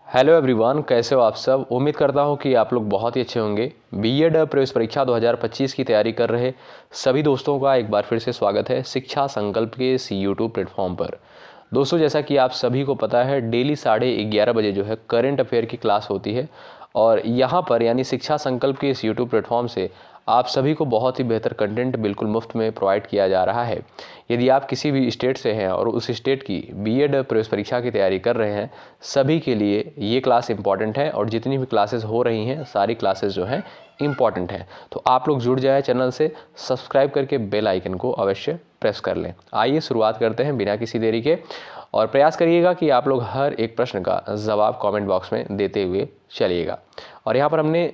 Hello everyone, कैसे हो आप सब। उम्मीद करता हूँ कि आप लोग बहुत ही अच्छे होंगे। बीएड प्रवेश परीक्षा 2025 की तैयारी कर रहे सभी दोस्तों का एक बार फिर से स्वागत है शिक्षा संकल्प के इस यूट्यूब प्लेटफॉर्म पर। दोस्तों, जैसा कि आप सभी को पता है, डेली 11:30 बजे जो है करंट अफेयर की क्लास होती है और यहाँ पर यानी शिक्षा संकल्प के इस यूट्यूब प्लेटफॉर्म से आप सभी को बहुत ही बेहतर कंटेंट बिल्कुल मुफ्त में प्रोवाइड किया जा रहा है। यदि आप किसी भी स्टेट से हैं और उस स्टेट की बीएड प्रवेश परीक्षा की तैयारी कर रहे हैं, सभी के लिए ये क्लास इंपॉर्टेंट है और जितनी भी क्लासेस हो रही हैं सारी क्लासेस जो हैं इम्पॉर्टेंट हैं। तो आप लोग जुड़ जाए चैनल से, सब्सक्राइब करके बेल आइकन को अवश्य प्रेस कर लें। आइए शुरुआत करते हैं बिना किसी देरी के, और प्रयास करिएगा कि आप लोग हर एक प्रश्न का जवाब कमेंट बॉक्स में देते हुए चलिएगा। और यहाँ पर हमने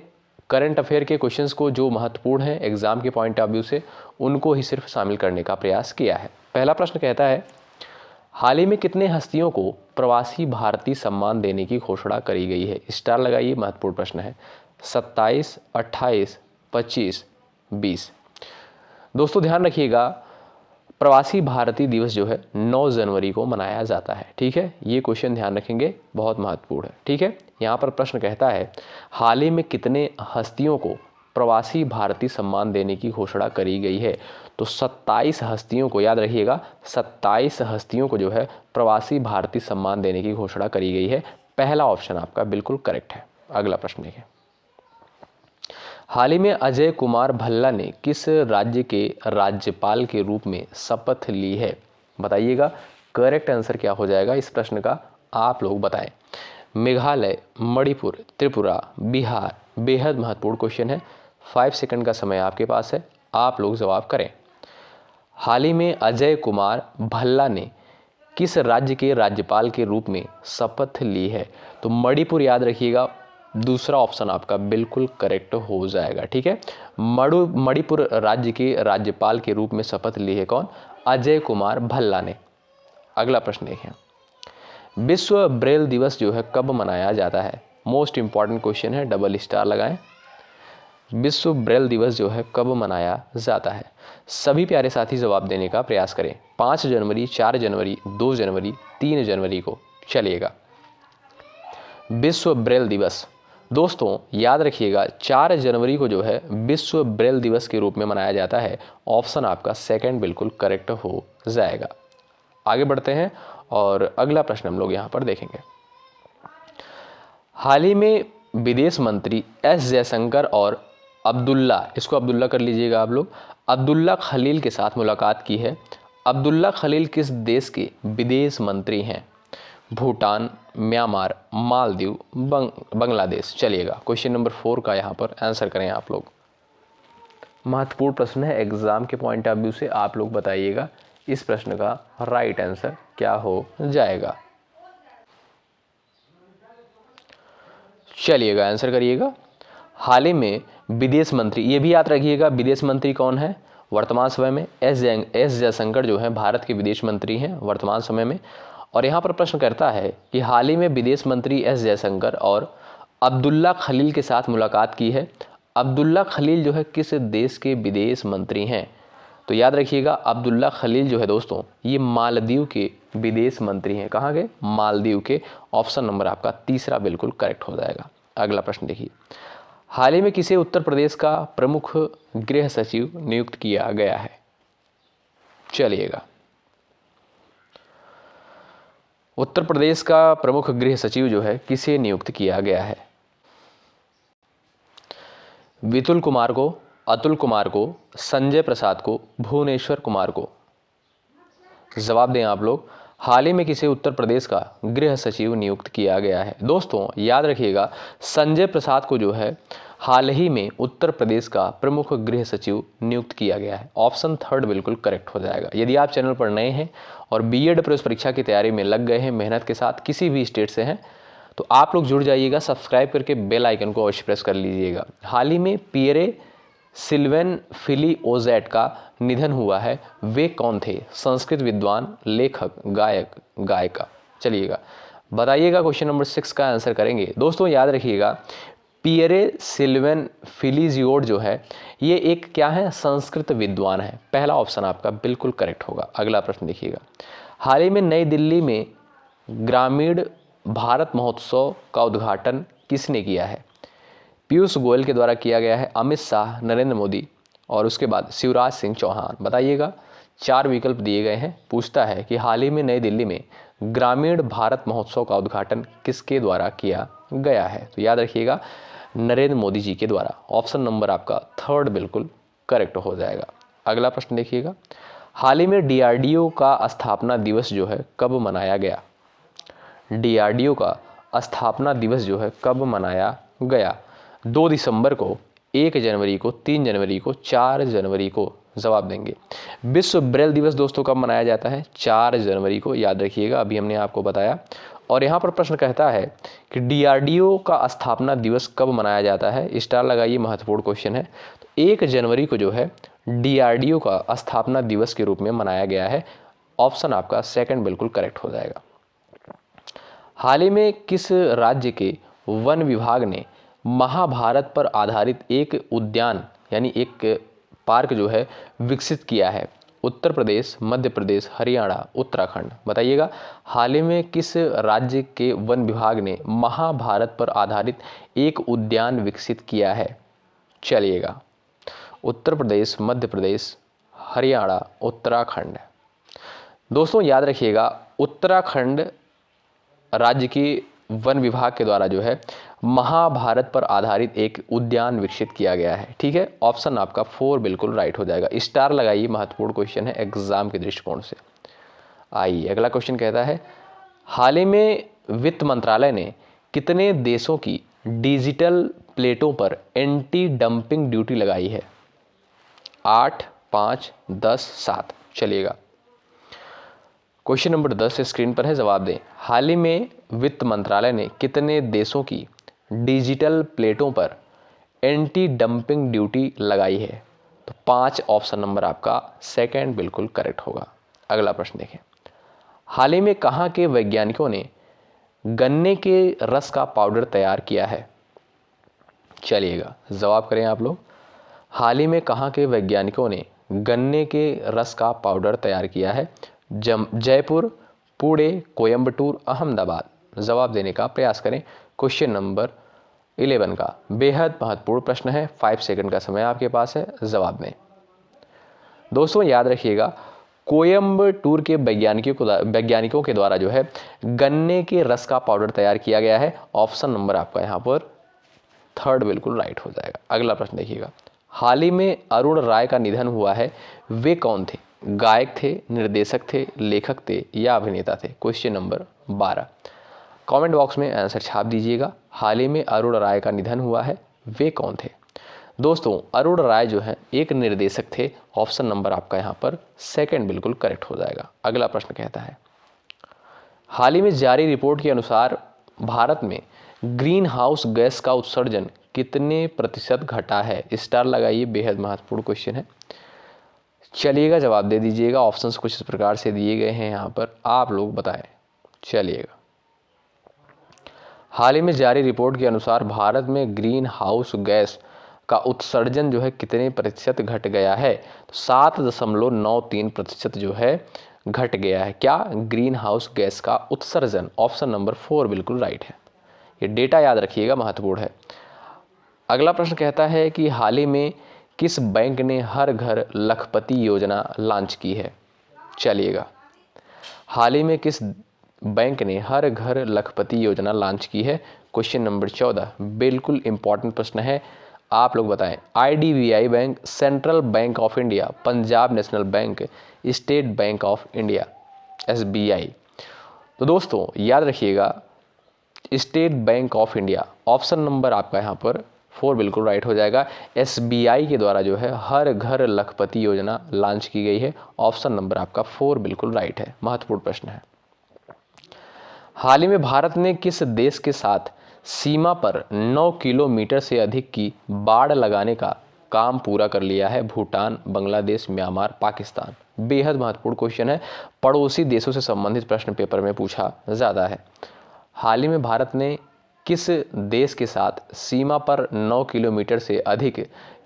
करंट अफेयर के क्वेश्चंस को जो महत्वपूर्ण हैं एग्जाम के पॉइंट ऑफ व्यू से, उनको ही सिर्फ शामिल करने का प्रयास किया है। पहला प्रश्न कहता है, हाल ही में कितने हस्तियों को प्रवासी भारतीय सम्मान देने की घोषणा करी गई है। स्टार लगाइए, महत्वपूर्ण प्रश्न है। 27, 28, 25, 20। दोस्तों ध्यान रखिएगा, प्रवासी भारतीय दिवस जो है 9 जनवरी को मनाया जाता है। ठीक है, ये क्वेश्चन ध्यान रखेंगे, बहुत महत्वपूर्ण है। ठीक है, यहाँ पर प्रश्न कहता है, हाल ही में कितने हस्तियों को प्रवासी भारतीय सम्मान देने की घोषणा करी गई है। तो 27 हस्तियों को, याद रखिएगा 27 हस्तियों को जो है प्रवासी भारतीय सम्मान देने की घोषणा करी गई है। पहला ऑप्शन आपका बिल्कुल करेक्ट है। अगला प्रश्न देखिए, हाल ही में अजय कुमार भल्ला ने किस राज्य के राज्यपाल के रूप में शपथ ली है। बताइएगा करेक्ट आंसर क्या हो जाएगा इस प्रश्न का, आप लोग बताएं। मेघालय, मणिपुर, त्रिपुरा, बिहार। बेहद महत्वपूर्ण क्वेश्चन है। 5 सेकंड का समय आपके पास है, आप लोग जवाब करें। हाल ही में अजय कुमार भल्ला ने किस राज्य के राज्यपाल के रूप में शपथ ली है। तो मणिपुर, याद रखिएगा दूसरा ऑप्शन आपका बिल्कुल करेक्ट हो जाएगा। ठीक है, मणिपुर राज्य के राज्यपाल के रूप में शपथ ली है कौन? अजय कुमार भल्ला ने। अगला प्रश्न देखें, विश्व ब्रेल दिवस जो है कब मनाया जाता है। मोस्ट इंपॉर्टेंट क्वेश्चन है, डबल स्टार लगाएं। विश्व ब्रेल दिवस जो है कब मनाया जाता है। सभी प्यारे साथी जवाब देने का प्रयास करें। 5 जनवरी, 4 जनवरी, 2 जनवरी, 3 जनवरी को। चलिएगा, विश्व ब्रेल दिवस दोस्तों याद रखिएगा 4 जनवरी को जो है विश्व ब्रेल दिवस के रूप में मनाया जाता है। ऑप्शन आपका सेकंड बिल्कुल करेक्ट हो जाएगा। आगे बढ़ते हैं और अगला प्रश्न हम लोग यहाँ पर देखेंगे। हाल ही में विदेश मंत्री एस जयशंकर और अब्दुल्ला, इसको अब्दुल्ला कर लीजिएगा आप लोग, अब्दुल्ला खलील के साथ मुलाकात की है। अब्दुल्ला खलील किस देश के विदेश मंत्री हैं। भूटान, म्यांमार, मालदीव, बांग्लादेश। चलिएगा, क्वेश्चन नंबर 4 का यहाँ पर आंसर करें आप लोग। महत्वपूर्ण प्रश्न है, एग्जाम के पॉइंट ऑफ व्यू से आप लोग बताइएगा इस प्रश्न का राइट आंसर क्या हो जाएगा। चलिएगा, आंसर करिएगा। हाल ही में विदेश मंत्री, ये भी याद रखिएगा विदेश मंत्री कौन है वर्तमान समय में। एस जयशंकर जो है भारत के विदेश मंत्री हैं वर्तमान समय में। और यहाँ पर प्रश्न करता है कि हाल ही में विदेश मंत्री एस जयशंकर और अब्दुल्ला खलील के साथ मुलाकात की है। अब्दुल्ला खलील जो है किस देश के विदेश मंत्री हैं। तो याद रखिएगा अब्दुल्ला खलील जो है दोस्तों, ये मालदीव के विदेश मंत्री हैं। कहाँ के? मालदीव के। ऑप्शन नंबर आपका तीसरा बिल्कुल करेक्ट हो जाएगा। अगला प्रश्न देखिए, हाल ही में किसे उत्तर प्रदेश का प्रमुख गृह सचिव नियुक्त किया गया है। चलिएगा, उत्तर प्रदेश का प्रमुख गृह सचिव जो है किसे नियुक्त किया गया है। विपुल कुमार को, अतुल कुमार को, संजय प्रसाद को, भुवनेश्वर कुमार को। जवाब दें आप लोग, हाल ही में किसे उत्तर प्रदेश का गृह सचिव नियुक्त किया गया है। दोस्तों याद रखिएगा संजय प्रसाद को जो है हाल ही में उत्तर प्रदेश का प्रमुख गृह सचिव नियुक्त किया गया है। ऑप्शन थर्ड बिल्कुल करेक्ट हो जाएगा। यदि आप चैनल पर नए हैं और बीएड प्रवेश परीक्षा की तैयारी में लग गए हैं मेहनत के साथ, किसी भी स्टेट से हैं, तो आप लोग जुड़ जाइएगा, सब्सक्राइब करके बेल आइकन को अवश्य प्रेस कर लीजिएगा। हाल ही में पियरे सिल्वेन फिलिओजेट का निधन हुआ है। वे कौन थे? संस्कृत विद्वान, लेखक, गायक, गायिका। चलिएगा, बताइएगा क्वेश्चन नंबर 6 का आंसर करेंगे। दोस्तों याद रखिएगा पियरे सिल्वेन फिलिओजेट जो है ये एक क्या है? संस्कृत विद्वान है। पहला ऑप्शन आपका बिल्कुल करेक्ट होगा। अगला प्रश्न देखिएगा, हाल ही में नई दिल्ली में ग्रामीण भारत महोत्सव का उद्घाटन किसने किया है? पीयूष गोयल के द्वारा किया गया है, अमित शाह, नरेंद्र मोदी और उसके बाद शिवराज सिंह चौहान। बताइएगा। 4 विकल्प दिए गए हैं। पूछता है कि हाल ही में नई दिल्ली में ग्रामीण भारत महोत्सव का उद्घाटन किसके द्वारा किया गया है? तो याद रखिएगा, नरेंद्र मोदी जी के द्वारा। ऑप्शन नंबर आपका 3 बिल्कुल करेक्ट हो जाएगा। अगला प्रश्न देखिएगा। हाल ही में डीआरडीओ का स्थापना दिवस जो है कब मनाया गया? डीआरडीओ का स्थापना दिवस जो है कब मनाया गया? 2 दिसंबर को, 1 जनवरी को, 3 जनवरी को, 4 जनवरी को? जवाब देंगे। विश्व ब्रेल दिवस दोस्तों कब मनाया जाता है? 4 जनवरी को। याद रखिएगा, अभी हमने आपको बताया। और यहाँ पर प्रश्न कहता है कि डीआरडीओ का स्थापना दिवस कब मनाया जाता है? स्टार लगाइए, महत्वपूर्ण क्वेश्चन है। तो 1 जनवरी को जो है डीआरडीओ का स्थापना दिवस के रूप में मनाया गया है। ऑप्शन आपका 2 बिल्कुल करेक्ट हो जाएगा। हाल ही में किस राज्य के वन विभाग ने महाभारत पर आधारित एक उद्यान यानी एक पार्क जो है विकसित किया है? उत्तर प्रदेश, मध्य प्रदेश, हरियाणा, उत्तराखंड? बताइएगा। हाल ही में किस राज्य के वन विभाग ने महाभारत पर आधारित एक उद्यान विकसित किया है? चलिएगा, उत्तर प्रदेश, मध्य प्रदेश, हरियाणा, उत्तराखंड? दोस्तों याद रखिएगा, उत्तराखंड राज्य की वन विभाग के द्वारा जो है महाभारत पर आधारित एक उद्यान विकसित किया गया है। ठीक है, ऑप्शन आपका 4 बिल्कुल राइट हो जाएगा। स्टार लगाइए, महत्वपूर्ण क्वेश्चन है एग्जाम के दृष्टिकोण से। आइए अगला क्वेश्चन कहता है, हाल ही में वित्त मंत्रालय ने कितने देशों की डिजिटल प्लेटों पर एंटी डंपिंग ड्यूटी लगाई है? 8, 5, 10, 7? चलिएगा, क्वेश्चन नंबर 10 स्क्रीन पर है, जवाब दें। हाल ही में वित्त मंत्रालय ने कितने देशों की डिजिटल प्लेटों पर एंटी डंपिंग ड्यूटी लगाई है? तो 5 ऑप्शन नंबर आपका 2 बिल्कुल करेक्ट होगा। अगला प्रश्न देखें। हाल ही में कहाँ के वैज्ञानिकों ने गन्ने के रस का पाउडर तैयार किया है? चलिएगा, जवाब करें आप लोग। हाल ही में कहाँ के वैज्ञानिकों ने गन्ने के रस का पाउडर तैयार किया है? जयपुर, पुणे, कोयंबटूर, अहमदाबाद? जवाब देने का प्रयास करें। क्वेश्चन नंबर 11 का बेहद महत्वपूर्ण प्रश्न है। 5 सेकंड का समय आपके पास है, जवाब दें। दोस्तों याद रखिएगा, कोयंबटूर के वैज्ञानिकों के द्वारा जो है गन्ने के रस का पाउडर तैयार किया गया है। ऑप्शन नंबर आपका यहाँ पर 3 बिल्कुल राइट हो जाएगा। अगला प्रश्न देखिएगा। हाल ही में अरुण राय का निधन हुआ है, वे कौन थे? गायक थे, निर्देशक थे, लेखक थे या अभिनेता थे? Question number 12। कमेंट बॉक्स में आंसर छाप दीजिएगा। हाल ही में अरुण राय का निधन हुआ है, वे कौन थे? दोस्तों अरुण राय जो है एक निर्देशक थे। ऑप्शन नंबर आपका यहाँ पर 2 बिल्कुल करेक्ट हो जाएगा। अगला प्रश्न कहता है, हाल ही में जारी रिपोर्ट के अनुसार भारत में ग्रीन हाउस गैस का उत्सर्जन कितने प्रतिशत घटा है? स्टार लगाइए, बेहद महत्वपूर्ण क्वेश्चन है। चलिएगा, जवाब दे दीजिएगा। ऑप्शंस कुछ इस प्रकार से दिए गए हैं, यहाँ पर आप लोग बताएं। चलिएगा, हाल ही में जारी रिपोर्ट के अनुसार भारत में ग्रीन हाउस गैस का उत्सर्जन जो है कितने प्रतिशत घट गया है? 7.93% जो है घट गया है। क्या? ग्रीन हाउस गैस का उत्सर्जन। ऑप्शन नंबर 4 बिल्कुल राइट है। ये डेटा याद रखिएगा, महत्वपूर्ण है। अगला प्रश्न कहता है कि हाल ही में किस बैंक ने हर घर लखपति योजना लॉन्च की है? चलिएगा, हाल ही में किस बैंक ने हर घर लखपति योजना लॉन्च की है? क्वेश्चन नंबर 14 बिल्कुल इंपॉर्टेंट प्रश्न है, आप लोग बताएं। IDBI bank, central bank of India, Punjab national bank, state bank of India, SBI? तो दोस्तों याद रखिएगा, state bank of India. Option number आपका यहाँ पर 4 बिल्कुल राइट हो जाएगा। SBI के द्वारा जो है हर घर लखपति योजना लॉन्च की गई है। ऑप्शन नंबर आपका 4 बिल्कुल राइट है। महत्वपूर्ण प्रश्न है। हाल ही में भारत ने किस देश के साथ सीमा पर 9 किलोमीटर से अधिक की बाड़ लगाने का काम पूरा कर लिया है? भूटान, बांग्लादेश, म्यांमार, पाकिस्तान? बेहद महत्वपूर्ण क्वेश्चन है, पड़ोसी देशों से संबंधित प्रश्न पेपर में पूछा ज़्यादा है। हाल ही में भारत ने किस देश के साथ सीमा पर 9 किलोमीटर से अधिक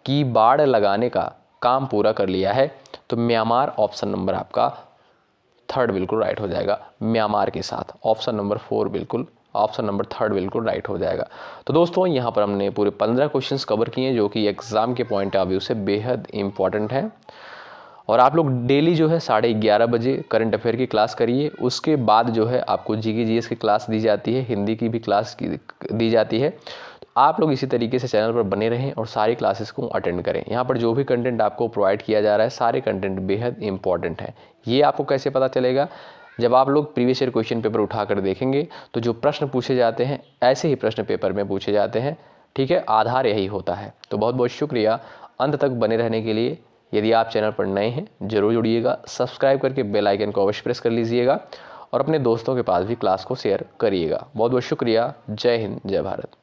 की बाड़ लगाने का काम पूरा कर लिया है? तो म्यांमार। ऑप्शन नंबर आपका 3 बिल्कुल राइट हो जाएगा, म्यांमार के साथ। ऑप्शन नंबर 4 बिल्कुल ऑप्शन नंबर 3 बिल्कुल राइट हो जाएगा। तो दोस्तों यहाँ पर हमने पूरे 15 क्वेश्चंस कवर किए जो कि एग्ज़ाम के पॉइंट ऑफ व्यू से बेहद इंपॉर्टेंट है। और आप लोग डेली जो है 11:30 बजे करंट अफेयर की क्लास करिए। उसके बाद जो है आपको जीके जीएस की क्लास दी जाती है, हिंदी की भी क्लास दी जाती है। तो आप लोग इसी तरीके से चैनल पर बने रहें और सारी क्लासेस को अटेंड करें। यहाँ पर जो भी कंटेंट आपको प्रोवाइड किया जा रहा है सारे कंटेंट बेहद इंपॉर्टेंट है। ये आपको कैसे पता चलेगा? जब आप लोग प्रीवियस ईयर क्वेश्चन पेपर उठाकर देखेंगे तो जो प्रश्न पूछे जाते हैं ऐसे ही प्रश्न पेपर में पूछे जाते हैं। ठीक है, आधार यही होता है। तो बहुत बहुत शुक्रिया अंत तक बने रहने के लिए। यदि आप चैनल पर नए हैं जरूर जुड़िएगा, सब्सक्राइब करके बेल आइकन को अवश्य प्रेस कर लीजिएगा और अपने दोस्तों के पास भी क्लास को शेयर करिएगा। बहुत बहुत शुक्रिया। जय हिंद, जय भारत।